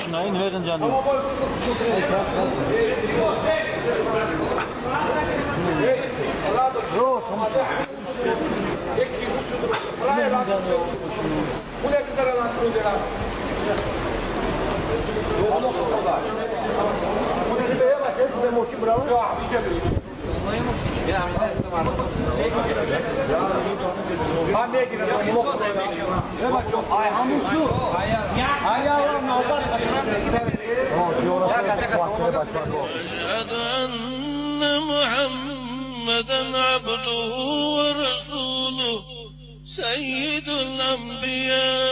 Şunayın verin canım. Yok, أشهد أن محمدا عبده ورسوله سيد الأنبياء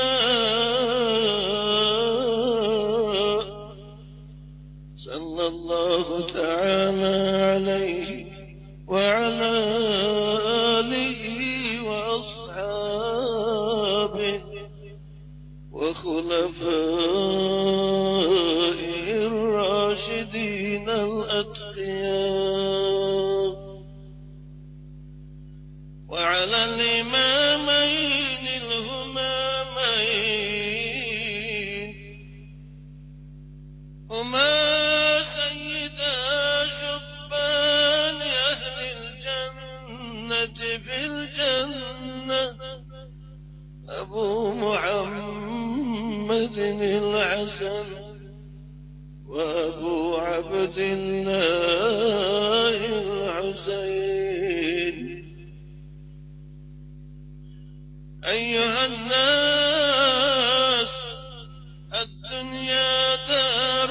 صلى الله تعالى عليه وعلى آله وأصحابه وخلفائه الراشدين الأتقياء وعلى الإمامين الهمامين هما سيدا شبان أهل الجنة في الجنة أبو محمد الحسن وأبو عبد الله الحسين. أيها الناس الدنيا دار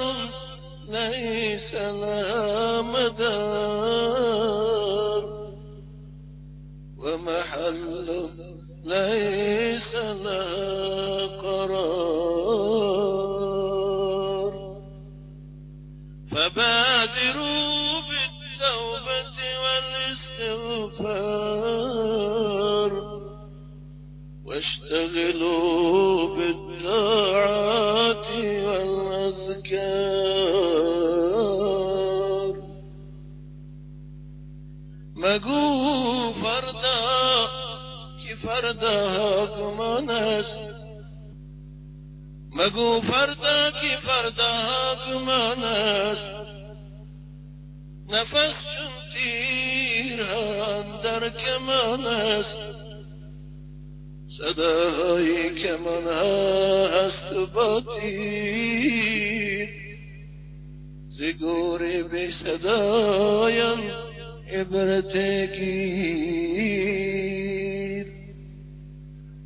ليس لها مدار ومحل ليس لها قرار فبادروا بالتوبة والاستغفار واشتغلوا بالطاعات والأذكار. مگو فردا کی فردا گمانست مگو فردا کی فردا گمانست نفس چون تیر اندر کمان است صداهای کمان هست با تیر زگوری به صدایان عبرت گیر.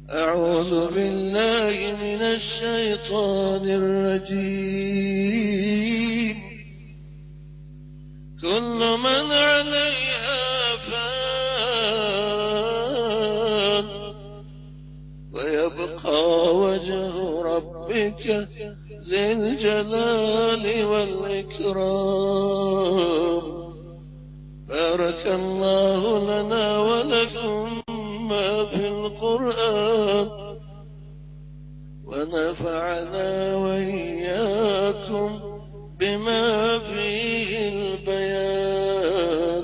أعوذ بالله من الشيطان الرجيم. كل من عليها فان ويبقى وجه ربك ذي الجلال والإكرام. بارك الله لنا ولكم ما في القرآن ونفعنا وإياكم بما فيه البيان.